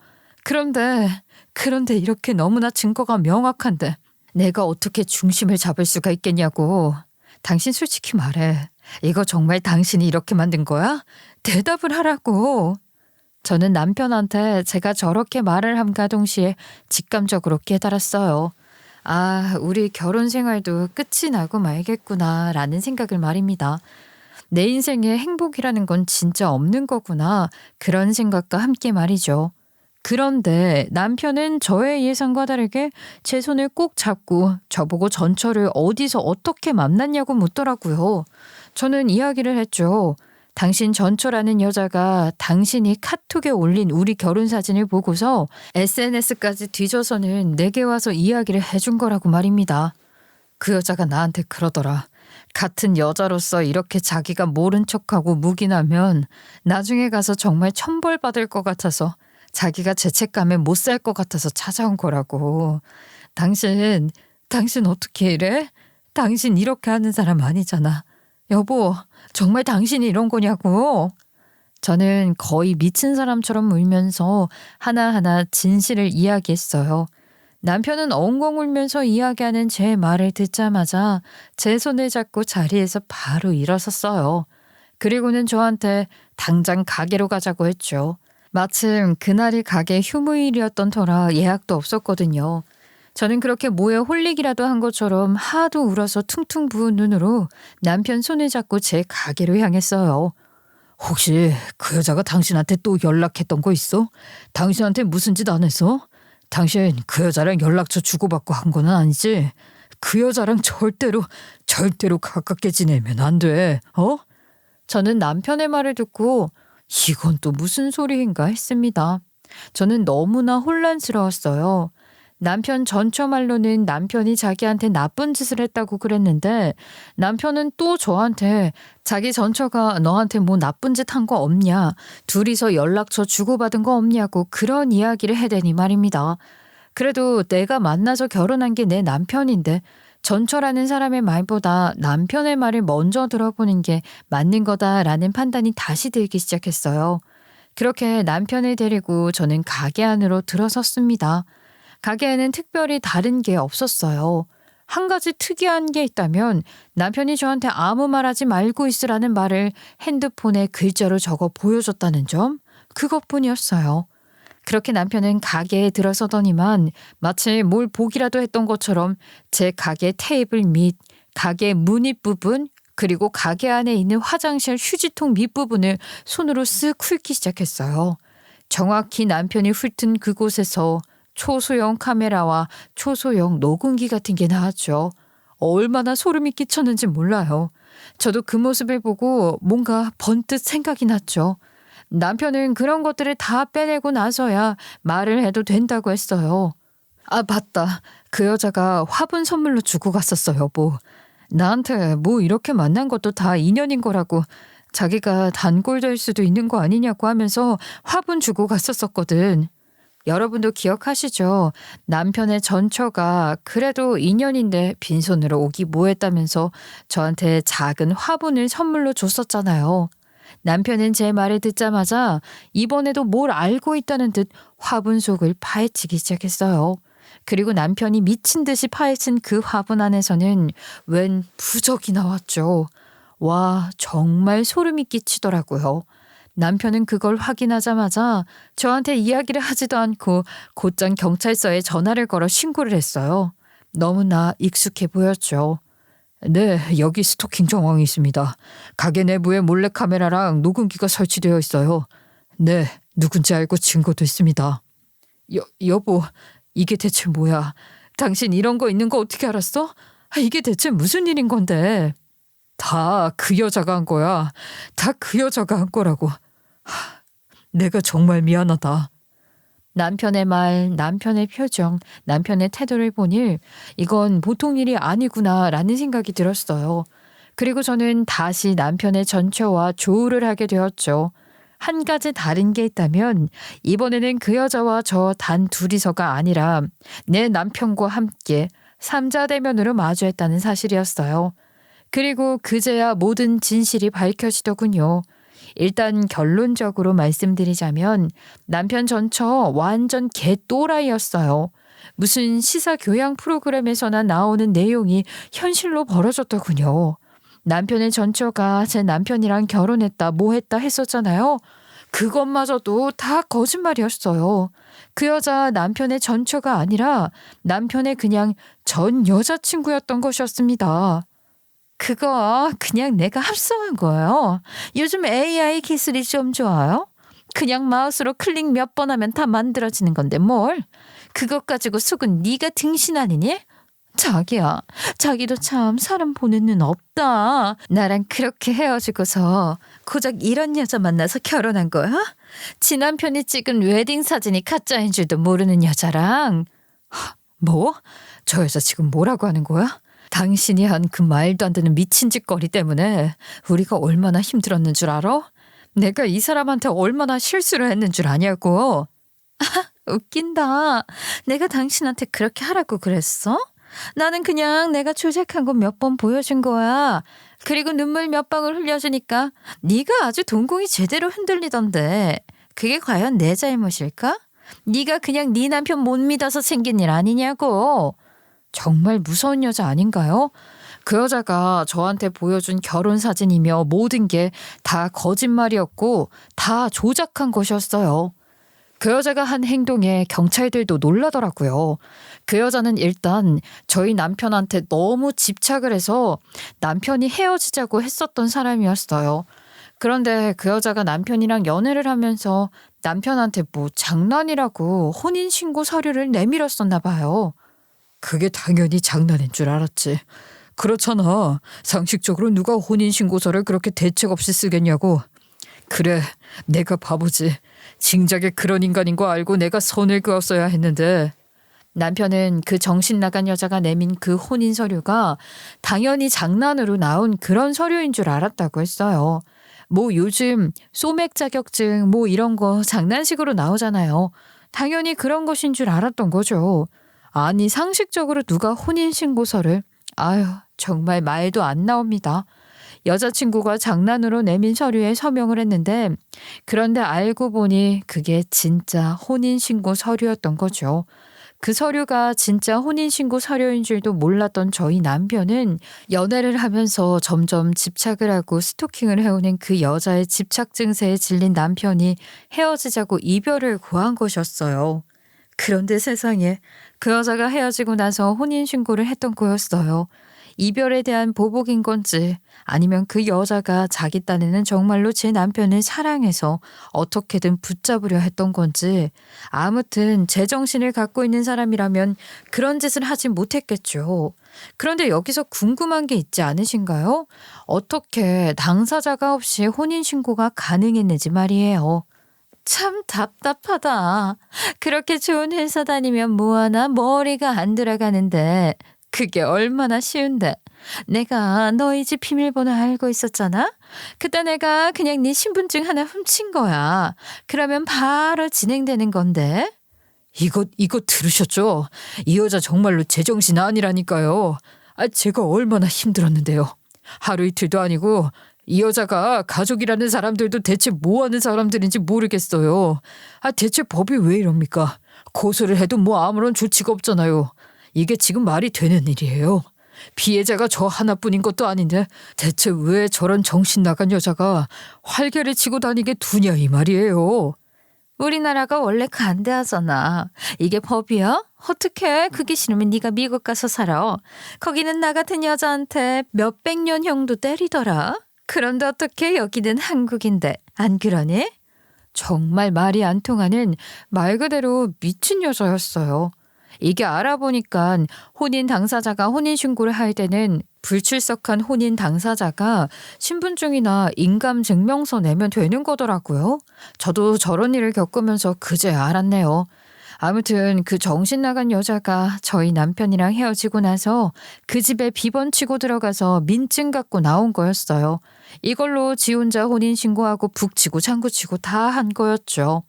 그런데 이렇게 너무나 증거가 명확한데 내가 어떻게 중심을 잡을 수가 있겠냐고. 당신 솔직히 말해. 이거 정말 당신이 이렇게 만든 거야? 대답을 하라고. 저는 남편한테 제가 저렇게 말을 함과 동시에 직감적으로 깨달았어요. 아, 우리 결혼 생활도 끝이 나고 말겠구나 라는 생각을 말입니다. 내 인생에 행복이라는 건 진짜 없는 거구나. 그런 생각과 함께 말이죠. 그런데 남편은 저의 예상과 다르게 제 손을 꼭 잡고 저보고 전처를 어디서 어떻게 만났냐고 묻더라고요. 저는 이야기를 했죠. 당신 전처라는 여자가 당신이 카톡에 올린 우리 결혼 사진을 보고서 SNS까지 뒤져서는 내게 와서 이야기를 해준 거라고 말입니다. 그 여자가 나한테 그러더라. 같은 여자로서 이렇게 자기가 모른 척하고 묵인하면 나중에 가서 정말 천벌받을 것 같아서 자기가 죄책감에 못 살 것 같아서 찾아온 거라고. 당신 어떻게 이래? 당신 이렇게 하는 사람 아니잖아. 여보, 정말 당신이 이런 거냐고. 저는 거의 미친 사람처럼 울면서 하나하나 진실을 이야기했어요. 남편은 엉엉 울면서 이야기하는 제 말을 듣자마자 제 손을 잡고 자리에서 바로 일어섰어요. 그리고는 저한테 당장 가게로 가자고 했죠. 마침 그날이 가게 휴무일이었던 터라 예약도 없었거든요. 저는 그렇게 뭐에 홀리기라도 한 것처럼 하도 울어서 퉁퉁 부은 눈으로 남편 손을 잡고 제 가게로 향했어요. 혹시 그 여자가 당신한테 또 연락했던 거 있어? 당신한테 무슨 짓 안 했어? 당신 그 여자랑 연락처 주고받고 한 건 아니지? 그 여자랑 절대로 가깝게 지내면 안 돼. 어? 저는 남편의 말을 듣고 이건 또 무슨 소리인가 했습니다. 저는 너무나 혼란스러웠어요. 남편 전처 말로는 남편이 자기한테 나쁜 짓을 했다고 그랬는데 남편은 또 저한테 자기 전처가 너한테 뭐 나쁜 짓 한 거 없냐, 둘이서 연락처 주고받은 거 없냐고 그런 이야기를 해대니 말입니다. 그래도 내가 만나서 결혼한 게 내 남편인데 전처라는 사람의 말보다 남편의 말을 먼저 들어보는 게 맞는 거다라는 판단이 다시 들기 시작했어요. 그렇게 남편을 데리고 저는 가게 안으로 들어섰습니다. 가게에는 특별히 다른 게 없었어요. 한 가지 특이한 게 있다면 남편이 저한테 아무 말하지 말고 있으라는 말을 핸드폰에 글자로 적어 보여줬다는 점, 그것뿐이었어요. 그렇게 남편은 가게에 들어서더니만 마치 뭘 보기라도 했던 것처럼 제 가게 테이블 및 가게 문입 부분 그리고 가게 안에 있는 화장실 휴지통 밑부분을 손으로 쓱 훑기 시작했어요. 정확히 남편이 훑은 그곳에서 초소형 카메라와 초소형 녹음기 같은 게 나왔죠. 얼마나 소름이 끼쳤는지 몰라요. 저도 그 모습을 보고 뭔가 번뜩 생각이 났죠. 남편은 그런 것들을 다 빼내고 나서야 말을 해도 된다고 했어요. 아, 맞다. 그 여자가 화분 선물로 주고 갔었어, 여보. 나한테 뭐 이렇게 만난 것도 다 인연인 거라고, 자기가 단골 될 수도 있는 거 아니냐고 하면서 화분 주고 갔었거든. 여러분도 기억하시죠? 남편의 전처가 그래도 인연인데 빈손으로 오기 뭐했다면서 저한테 작은 화분을 선물로 줬었잖아요. 남편은 제 말을 듣자마자 이번에도 뭘 알고 있다는 듯 화분 속을 파헤치기 시작했어요. 그리고 남편이 미친 듯이 파헤친 그 화분 안에서는 웬 부적이 나왔죠. 와, 정말 소름이 끼치더라고요. 남편은 그걸 확인하자마자 저한테 이야기를 하지도 않고 곧장 경찰서에 전화를 걸어 신고를 했어요. 너무나 익숙해 보였죠. 네, 여기 스토킹 정황이 있습니다. 가게 내부에 몰래카메라랑 녹음기가 설치되어 있어요. 네, 누군지 알고 증거도 있습니다. 여보, 이게 대체 뭐야? 당신 이런 거 있는 거 어떻게 알았어? 이게 대체 무슨 일인 건데? 다 그 여자가 한 거야. 다 그 여자가 한 거라고. 내가 정말 미안하다. 남편의 말, 남편의 표정, 남편의 태도를 보니 이건 보통 일이 아니구나라는 생각이 들었어요. 그리고 저는 다시 남편의 전처와 조우를 하게 되었죠. 한 가지 다른 게 있다면 이번에는 그 여자와 저 단 둘이서가 아니라 내 남편과 함께 삼자 대면으로 마주했다는 사실이었어요. 그리고 그제야 모든 진실이 밝혀지더군요. 일단 결론적으로 말씀드리자면 남편 전처 완전 개또라이였어요. 무슨 시사 교양 프로그램에서나 나오는 내용이 현실로 벌어졌더군요. 남편의 전처가 제 남편이랑 결혼했다 뭐 했다 했었잖아요. 그것마저도 다 거짓말이었어요. 그 여자 남편의 전처가 아니라 남편의 그냥 전 여자친구였던 것이었습니다. 그거 그냥 내가 합성한 거예요. 요즘 AI 기술이 좀 좋아요. 그냥 마우스로 클릭 몇 번 하면 다 만들어지는 건데 뭘. 그것 가지고 속은 네가 등신 아니니? 자기야, 자기도 참 사람 보는 눈 없다. 나랑 그렇게 헤어지고서 고작 이런 여자 만나서 결혼한 거야? 지 남편이 찍은 웨딩 사진이 가짜인 줄도 모르는 여자랑. 뭐? 저 여자 지금 뭐라고 하는 거야? 당신이 한 그 말도 안 되는 미친 짓거리 때문에 우리가 얼마나 힘들었는 줄 알아? 내가 이 사람한테 얼마나 실수를 했는 줄 아냐고. 웃긴다. 내가 당신한테 그렇게 하라고 그랬어? 나는 그냥 내가 조작한 거 몇 번 보여준 거야. 그리고 눈물 몇 방울 흘려주니까 네가 아주 동공이 제대로 흔들리던데 그게 과연 내 잘못일까? 네가 그냥 네 남편 못 믿어서 생긴 일 아니냐고. 정말 무서운 여자 아닌가요? 그 여자가 저한테 보여준 결혼 사진이며 모든 게 다 거짓말이었고 다 조작한 것이었어요. 그 여자가 한 행동에 경찰들도 놀라더라고요. 그 여자는 일단 저희 남편한테 너무 집착을 해서 남편이 헤어지자고 했었던 사람이었어요. 그런데 그 여자가 남편이랑 연애를 하면서 남편한테 뭐 장난이라고 혼인신고 서류를 내밀었었나 봐요. 그게 당연히 장난인 줄 알았지. 그렇잖아. 상식적으로 누가 혼인신고서를 그렇게 대책 없이 쓰겠냐고. 그래, 내가 바보지. 진작에 그런 인간인 거 알고 내가 선을 그었어야 했는데. 남편은 그 정신 나간 여자가 내민 그 혼인 서류가 당연히 장난으로 나온 그런 서류인 줄 알았다고 했어요. 뭐 요즘 소맥 자격증 뭐 이런 거 장난식으로 나오잖아요. 당연히 그런 것인 줄 알았던 거죠. 아니 상식적으로 누가 혼인신고서를. 아유, 정말 말도 안 나옵니다. 여자친구가 장난으로 내민 서류에 서명을 했는데 그런데 알고 보니 그게 진짜 혼인신고 서류였던 거죠. 그 서류가 진짜 혼인신고 서류인 줄도 몰랐던 저희 남편은 연애를 하면서 점점 집착을 하고 스토킹을 해오는 그 여자의 집착 증세에 질린 남편이 헤어지자고 이별을 고한 것이었어요. 그런데 세상에 그 여자가 헤어지고 나서 혼인신고를 했던 거였어요. 이별에 대한 보복인 건지 아니면 그 여자가 자기 딴에는 정말로 제 남편을 사랑해서 어떻게든 붙잡으려 했던 건지 아무튼 제정신을 갖고 있는 사람이라면 그런 짓을 하지 못했겠죠. 그런데 여기서 궁금한 게 있지 않으신가요? 어떻게 당사자가 없이 혼인신고가 가능했는지 말이에요. 참 답답하다. 그렇게 좋은 회사 다니면 뭐하나 머리가 안 들어가는데 그게 얼마나 쉬운데. 내가 너희 집 비밀번호 알고 있었잖아? 그때 내가 그냥 네 신분증 하나 훔친 거야. 그러면 바로 진행되는 건데. 이거 들으셨죠? 이 여자 정말로 제정신 아니라니까요. 제가 얼마나 힘들었는데요. 하루 이틀도 아니고 이 여자가 가족이라는 사람들도 대체 뭐 하는 사람들인지 모르겠어요. 대체 법이 왜 이럽니까? 고소를 해도 뭐 아무런 조치가 없잖아요. 이게 지금 말이 되는 일이에요. 피해자가 저 하나뿐인 것도 아닌데 대체 왜 저런 정신 나간 여자가 활개를 치고 다니게 두냐 이 말이에요. 우리나라가 원래 간대하잖아. 이게 법이야? 어떡해? 그게 싫으면 네가 미국 가서 살아. 거기는 나 같은 여자한테 몇백 년형도 때리더라. 그런데 어떻게 여기는 한국인데 안 그러니? 정말 말이 안 통하는 말 그대로 미친 여자였어요. 이게 알아보니까 혼인 당사자가 혼인신고를 할 때는 불출석한 혼인 당사자가 신분증이나 인감증명서 내면 되는 거더라고요. 저도 저런 일을 겪으면서 그제 알았네요. 아무튼 그 정신 나간 여자가 저희 남편이랑 헤어지고 나서 그 집에 비번 치고 들어가서 민증 갖고 나온 거였어요. 이걸로 지 혼자 혼인신고하고 북치고 장구치고 다 한 거였죠.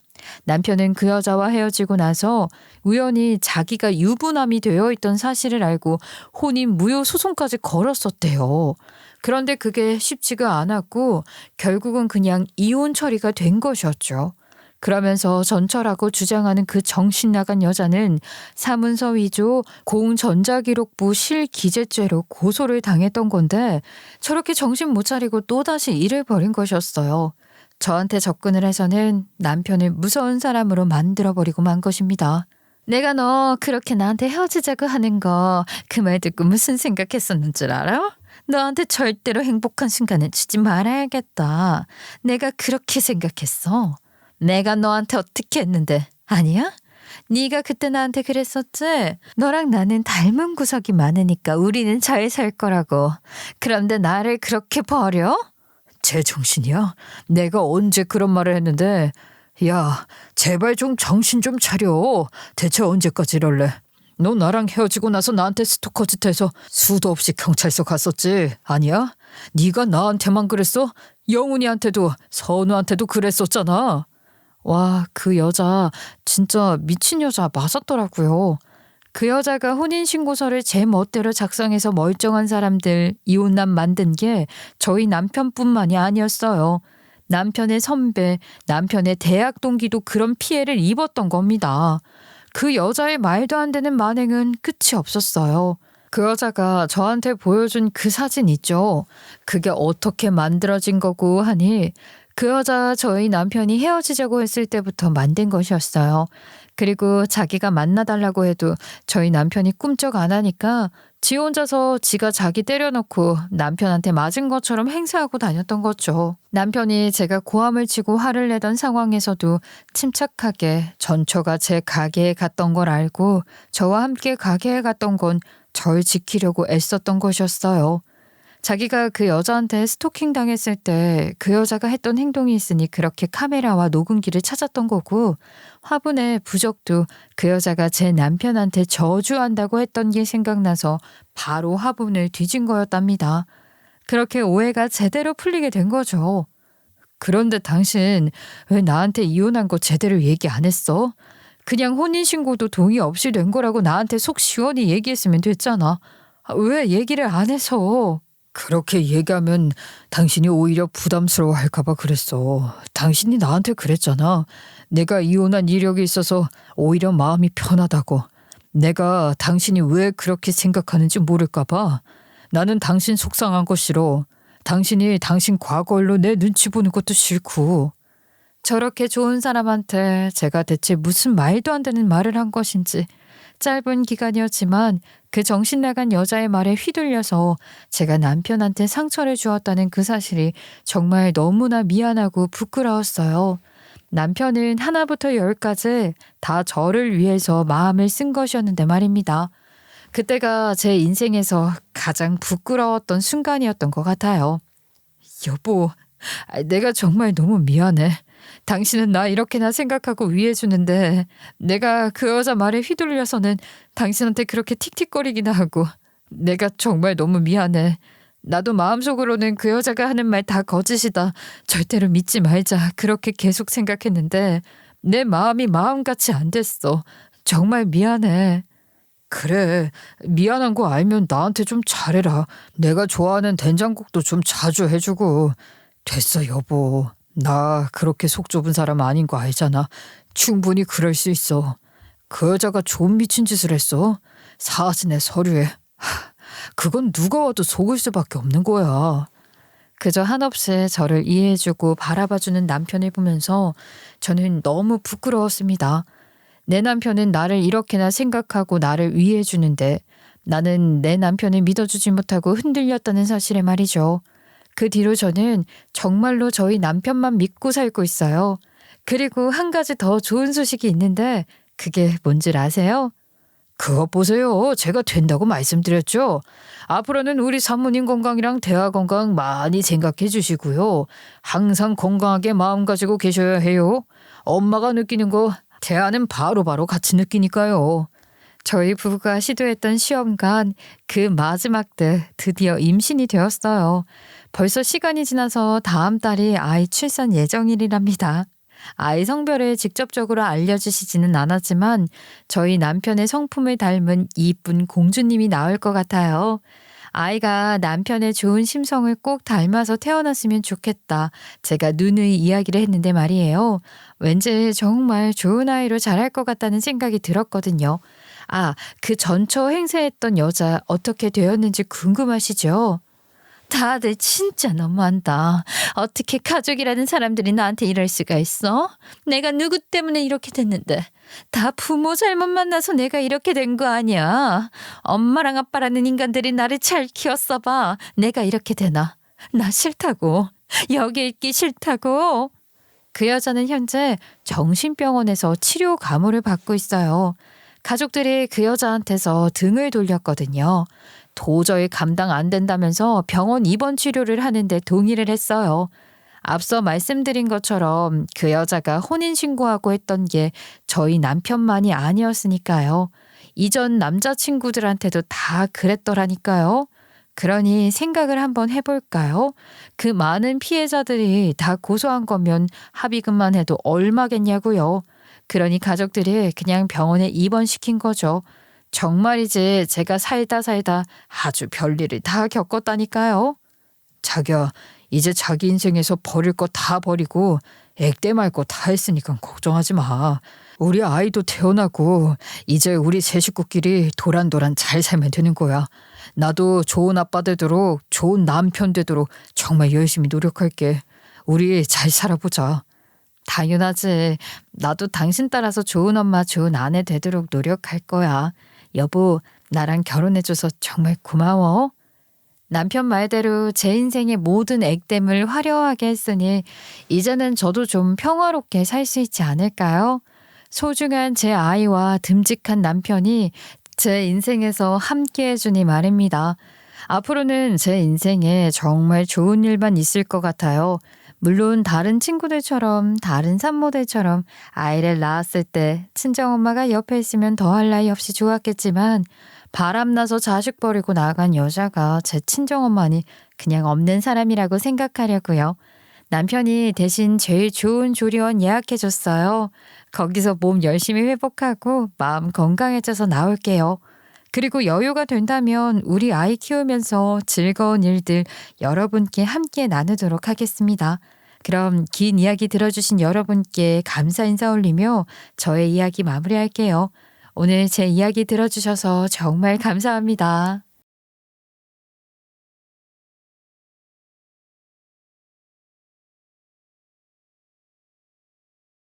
남편은 그 여자와 헤어지고 나서 우연히 자기가 유부남이 되어 있던 사실을 알고 혼인 무효 소송까지 걸었었대요. 그런데 그게 쉽지가 않았고 결국은 그냥 이혼 처리가 된 것이었죠. 그러면서 전철하고 주장하는 그 정신 나간 여자는 사문서 위조 공전자기록부 실기재죄로 고소를 당했던 건데 저렇게 정신 못 차리고 또다시 일을 벌인 것이었어요. 저한테 접근을 해서는 남편을 무서운 사람으로 만들어버리고 만 것입니다. 내가 너 그렇게 나한테 헤어지자고 하는 거 그 말 듣고 무슨 생각했었는 줄 알아? 너한테 절대로 행복한 순간을 주지 말아야겠다. 내가 그렇게 생각했어. 내가 너한테 어떻게 했는데 아니야? 네가 그때 나한테 그랬었지? 너랑 나는 닮은 구석이 많으니까 우리는 잘 살 거라고. 그런데 나를 그렇게 버려? 제정신이야? 내가 언제 그런 말을 했는데. 야, 제발 좀 정신 좀 차려. 대체 언제까지 이럴래? 너 나랑 헤어지고 나서 나한테 스토커 짓해서 수도 없이 경찰서 갔었지? 아니야? 네가 나한테만 그랬어? 영훈이한테도 선우한테도 그랬었잖아. 와, 그 여자 진짜 미친 여자 맞았더라고요. 그 여자가 혼인신고서를 제 멋대로 작성해서 멀쩡한 사람들 이혼남 만든 게 저희 남편뿐만이 아니었어요. 남편의 선배, 남편의 대학 동기도 그런 피해를 입었던 겁니다. 그 여자의 말도 안 되는 만행은 끝이 없었어요. 그 여자가 저한테 보여준 그 사진 있죠. 그게 어떻게 만들어진 거고 하니 그 여자 저희 남편이 헤어지자고 했을 때부터 만든 것이었어요. 그리고 자기가 만나달라고 해도 저희 남편이 꿈쩍 안 하니까 지 혼자서 지가 자기 때려놓고 남편한테 맞은 것처럼 행세하고 다녔던 거죠. 남편이 제가 고함을 치고 화를 내던 상황에서도 침착하게 전처가 제 가게에 갔던 걸 알고 저와 함께 가게에 갔던 건 절 지키려고 애썼던 것이었어요. 자기가 그 여자한테 스토킹 당했을 때 그 여자가 했던 행동이 있으니 그렇게 카메라와 녹음기를 찾았던 거고 화분의 부적도 그 여자가 제 남편한테 저주한다고 했던 게 생각나서 바로 화분을 뒤진 거였답니다. 그렇게 오해가 제대로 풀리게 된 거죠. 그런데 당신 왜 나한테 이혼한 거 제대로 얘기 안 했어? 그냥 혼인신고도 동의 없이 된 거라고 나한테 속 시원히 얘기했으면 됐잖아. 왜 얘기를 안 해서? 그렇게 얘기하면 당신이 오히려 부담스러워 할까봐 그랬어. 당신이 나한테 그랬잖아. 내가 이혼한 이력이 있어서 오히려 마음이 편하다고. 내가 당신이 왜 그렇게 생각하는지 모를까봐. 나는 당신 속상한 거 싫어. 당신이 당신 과거 일로 내 눈치 보는 것도 싫고. 저렇게 좋은 사람한테 제가 대체 무슨 말도 안 되는 말을 한 것인지 짧은 기간이었지만 그 정신 나간 여자의 말에 휘둘려서 제가 남편한테 상처를 주었다는 그 사실이 정말 너무나 미안하고 부끄러웠어요. 남편은 하나부터 열까지 다 저를 위해서 마음을 쓴 것이었는데 말입니다. 그때가 제 인생에서 가장 부끄러웠던 순간이었던 것 같아요. 여보, 내가 정말 너무 미안해. 당신은 나 이렇게나 생각하고 위해주는데 내가 그 여자 말에 휘둘려서는 당신한테 그렇게 틱틱거리기나 하고 내가 정말 너무 미안해. 나도 마음속으로는 그 여자가 하는 말 다 거짓이다. 절대로 믿지 말자. 그렇게 계속 생각했는데 내 마음이 마음같이 안 됐어. 정말 미안해. 그래, 미안한 거 알면 나한테 좀 잘해라. 내가 좋아하는 된장국도 좀 자주 해주고. 됐어, 여보. 나 그렇게 속 좁은 사람 아닌 거 알잖아. 충분히 그럴 수 있어. 그 여자가 좀 미친 짓을 했어. 사진에 서류에. 그건 누가 와도 속을 수밖에 없는 거야. 그저 한없이 저를 이해해주고 바라봐주는 남편을 보면서 저는 너무 부끄러웠습니다. 내 남편은 나를 이렇게나 생각하고 나를 위해주는데 나는 내 남편을 믿어주지 못하고 흔들렸다는 사실에 말이죠. 그 뒤로 저는 정말로 저희 남편만 믿고 살고 있어요. 그리고 한 가지 더 좋은 소식이 있는데 그게 뭔지 아세요? 그것 보세요. 제가 된다고 말씀드렸죠. 앞으로는 우리 사모님 건강이랑 대화 건강 많이 생각해 주시고요. 항상 건강하게 마음 가지고 계셔야 해요. 엄마가 느끼는 거 대화는 바로바로 같이 느끼니까요. 저희 부부가 시도했던 시험관 그 마지막 때 드디어 임신이 되었어요. 벌써 시간이 지나서 다음 달이 아이 출산 예정일이랍니다. 아이 성별을 직접적으로 알려주시지는 않았지만 저희 남편의 성품을 닮은 이쁜 공주님이 나올 것 같아요. 아이가 남편의 좋은 심성을 꼭 닮아서 태어났으면 좋겠다. 제가 누누이 이야기를 했는데 말이에요. 왠지 정말 좋은 아이로 자랄 것 같다는 생각이 들었거든요. 그 전처 행세했던 여자 어떻게 되었는지 궁금하시죠? 다들 진짜 너무한다. 어떻게 가족이라는 사람들이 나한테 이럴 수가 있어? 내가 누구 때문에 이렇게 됐는데. 다 부모 잘못 만나서 내가 이렇게 된 거 아니야. 엄마랑 아빠라는 인간들이 나를 잘 키웠어 봐. 내가 이렇게 되나. 나 싫다고. 여기 있기 싫다고. 그 여자는 현재 정신병원에서 치료 감호를 받고 있어요. 가족들이 그 여자한테서 등을 돌렸거든요. 도저히 감당 안 된다면서 병원 입원 치료를 하는데 동의를 했어요. 앞서 말씀드린 것처럼 그 여자가 혼인신고하고 했던 게 저희 남편만이 아니었으니까요. 이전 남자친구들한테도 다 그랬더라니까요. 그러니 생각을 한번 해볼까요? 그 많은 피해자들이 다 고소한 거면 합의금만 해도 얼마겠냐고요. 그러니 가족들이 그냥 병원에 입원시킨 거죠. 정말이지 제가 살다 아주 별일을 다 겪었다니까요. 자기야, 이제 자기 인생에서 버릴 거 다 버리고 액땜 말 거 다 했으니까 걱정하지 마. 우리 아이도 태어나고 이제 우리 세 식구끼리 도란도란 잘 살면 되는 거야. 나도 좋은 아빠 되도록 좋은 남편 되도록 정말 열심히 노력할게. 우리 잘 살아보자. 당연하지. 나도 당신 따라서 좋은 엄마, 좋은 아내 되도록 노력할 거야. 여보, 나랑 결혼해줘서 정말 고마워. 남편 말대로 제 인생의 모든 액땜을 화려하게 했으니 이제는 저도 좀 평화롭게 살 수 있지 않을까요? 소중한 제 아이와 듬직한 남편이 제 인생에서 함께 해주니 말입니다. 앞으로는 제 인생에 정말 좋은 일만 있을 것 같아요. 물론 다른 친구들처럼 다른 산모들처럼 아이를 낳았을 때 친정엄마가 옆에 있으면 더할 나위 없이 좋았겠지만 바람나서 자식 버리고 나간 여자가 제 친정엄마니 그냥 없는 사람이라고 생각하려고요. 남편이 대신 제일 좋은 조리원 예약해줬어요. 거기서 몸 열심히 회복하고 마음 건강해져서 나올게요. 그리고 여유가 된다면 우리 아이 키우면서 즐거운 일들 여러분께 함께 나누도록 하겠습니다. 그럼 긴 이야기 들어주신 여러분께 감사 인사 올리며 저의 이야기 마무리할게요. 오늘 제 이야기 들어주셔서 정말 감사합니다.